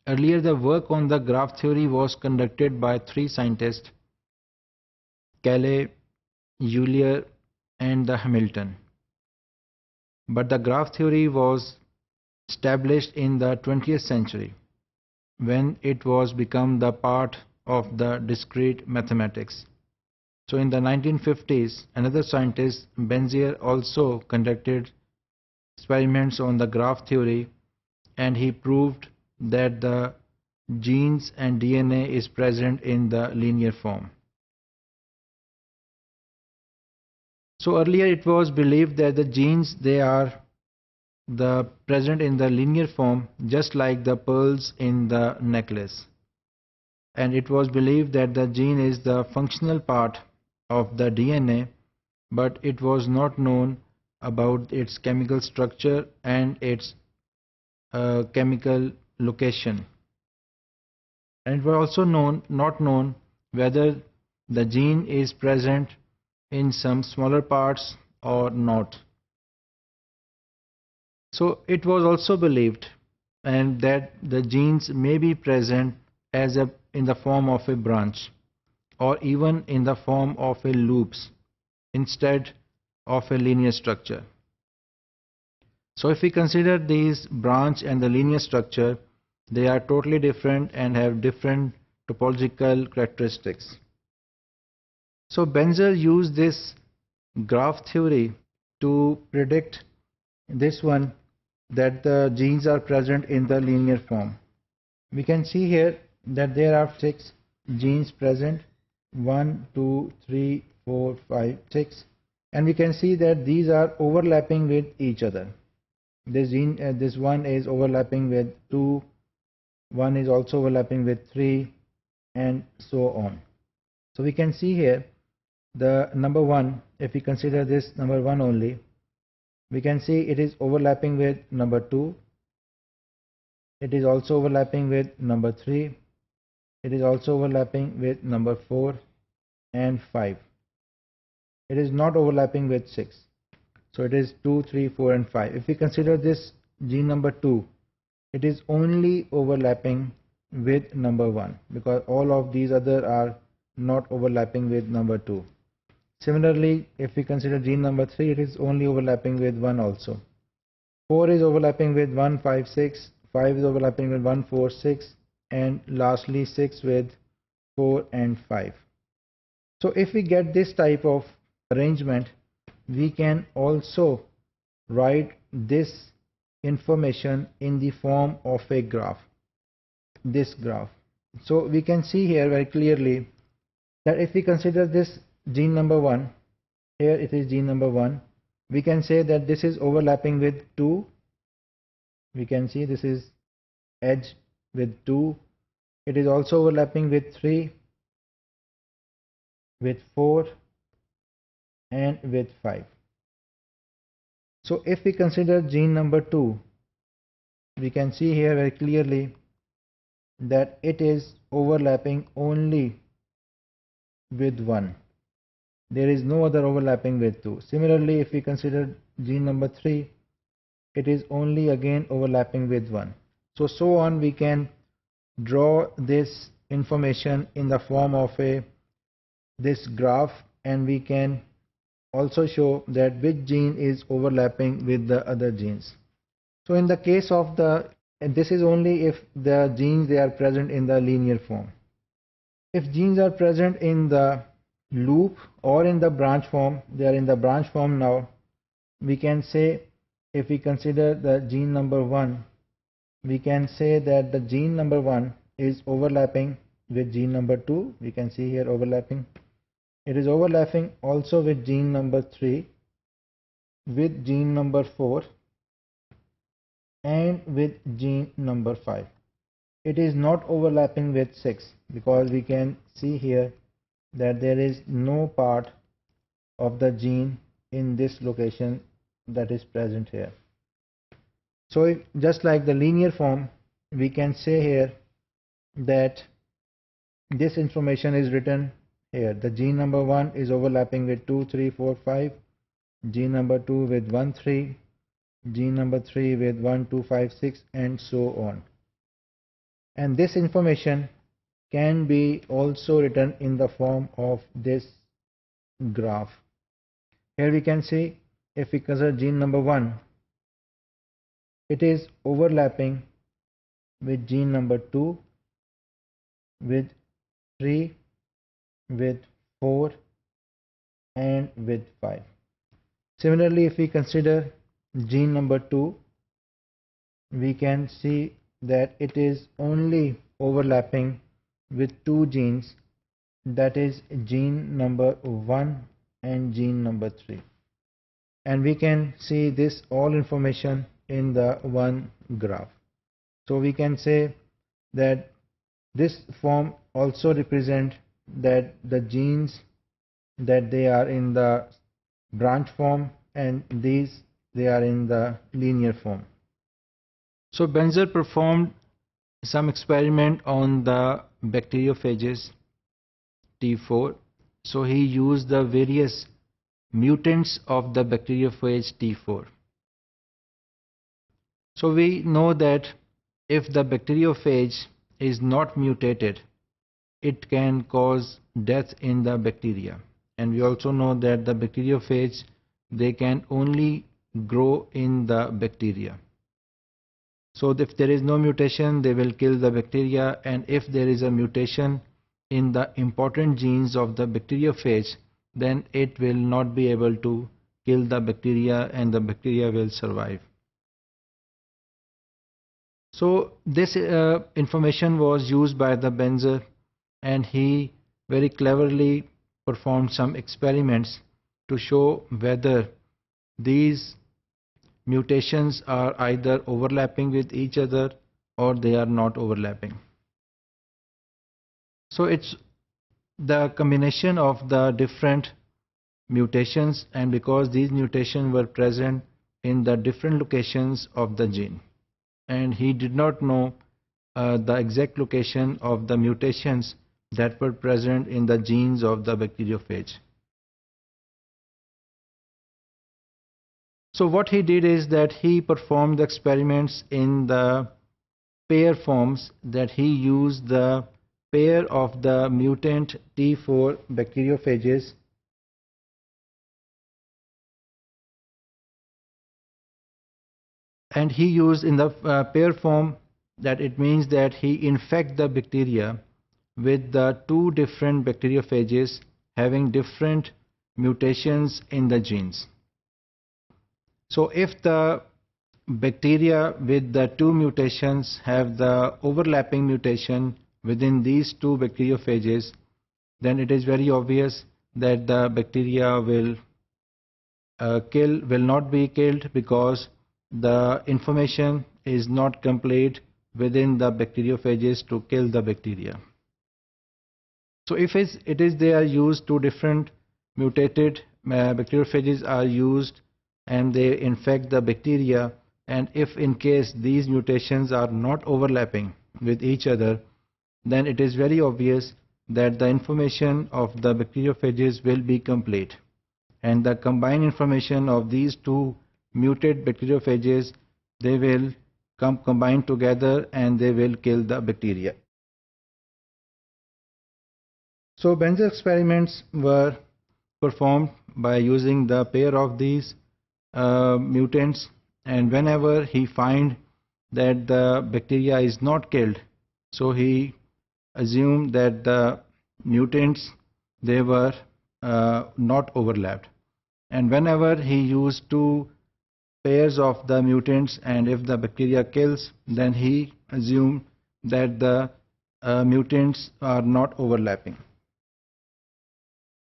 Earlier, the work on the graph theory was conducted by three scientists, Cayley, Euler, and the Hamilton. But the graph theory was established in the 20th century when it was become the part of the discrete mathematics. So in the 1950s, another scientist, Benzier, also conducted experiments on the graph theory, and he proved that the genes and DNA is present in the linear form. So earlier it was believed that the genes, they are present in the linear form, just like the pearls in the necklace. And it was believed that the gene is the functional part of the DNA, but it was not known about its chemical structure and its chemical location. And it was also not known whether the gene is present in some smaller parts or not. So it was also believed and that the genes may be present in the form of a branch, or even in the form of a loops instead of a linear structure. So if we consider these branch and the linear structure, they are totally different and have different topological characteristics. So Benzier used this graph theory to predict this one, that the genes are present in the linear form. We can see here that there are 6 genes present, 1, 2, 3, 4, 5, 6, and we can see that these are overlapping with each other. This gene, this one is overlapping with 2, one is also overlapping with 3, and so on. So we can see here the number 1, if we consider this number 1 only, we can see it is overlapping with number 2, it is also overlapping with number 3, it is also overlapping with number 4 and 5. It is not overlapping with 6. So it is 2, 3, 4 and 5. If we consider this gene number 2, it is only overlapping with number 1, because all of these other are not overlapping with number 2. Similarly, if we consider gene number 3, it is only overlapping with 1 also. 4 is overlapping with 1, 5, 6, 5 is overlapping with 1, 4, 6, and lastly 6 with 4 and 5. So if we get this type of arrangement, we can also write this information in the form of a graph, this graph. So we can see here very clearly that if we consider this gene number 1, here it is gene number 1, we can say that this is overlapping with 2. We can see this is edge with 2. It is also overlapping with 3, with 4, and with 5. So if we consider gene number 2, we can see here very clearly that it is overlapping only with 1. There is no other overlapping with 2. Similarly, if we consider gene number 3, it is only again overlapping with 1. So on, we can draw this information in the form of this graph, and we can also show that which gene is overlapping with the other genes. So in the case of and this is only if the genes, they are present in the linear form. If genes are present in the loop or in the branch form, they are in the branch form now, we can say, if we consider the gene number 1, we can say that the gene number 1 is overlapping with gene number 2. We can see here overlapping. It is overlapping also with gene number 3, with gene number 4, and with gene number 5. It is not overlapping with 6, because we can see here that there is no part of the gene in this location that is present here. So just like the linear form, we can say here that this information is written here. The gene number 1 is overlapping with 2, 3, 4, 5, gene number 2 with 1, 3, gene number 3 with 1, 2, 5, 6, and so on. And this information can be also written in the form of this graph. Here we can see, if we consider gene number 1, it is overlapping with gene number 2, with 3, with 4, and with 5. Similarly, if we consider gene number 2, we can see that it is only overlapping with 2 genes, that is gene number 1 and gene number 3. And we can see this all information in the one graph. So we can say that this form also represent that the genes that they are in the branch form, and these they are in the linear form. So Benzer performed some experiment on the bacteriophages T4. So he used the various mutants of the bacteriophage T4. So we know that if the bacteriophage is not mutated, it can cause death in the bacteria. And we also know that the bacteriophage, they can only grow in the bacteria. So if there is no mutation, they will kill the bacteria, and if there is a mutation in the important genes of the bacteriophage, then it will not be able to kill the bacteria and the bacteria will survive. So this information was used by the Benzer, and he very cleverly performed some experiments to show whether these mutations are either overlapping with each other or they are not overlapping. So it's the combination of the different mutations, and because these mutations were present in the different locations of the gene, and he did not know the exact location of the mutations that were present in the genes of the bacteriophage. So what he did is that he performed the experiments in the pair forms, that he used the pair of the mutant T4 bacteriophages and he used in the pair form, that it means that he infect the bacteria with the 2 different bacteriophages having different mutations in the genes. So if the bacteria with the 2 mutations have the overlapping mutation within these 2 bacteriophages, then it is very obvious that the bacteria will not be killed, because the information is not complete within the bacteriophages to kill the bacteria. So if they are used, 2 different mutated bacteriophages are used and they infect the bacteria, and if in case these mutations are not overlapping with each other, then it is very obvious that the information of the bacteriophages will be complete, and the combined information of these 2 mutate bacteriophages, they will combine together and they will kill the bacteria. So Benzer experiments were performed by using the pair of these mutants, and whenever he find that the bacteria is not killed, so he assumed that the mutants, they were not overlapped, and whenever he used 2 pairs of the mutants, and if the bacteria kills, then he assumed that the mutants are not overlapping.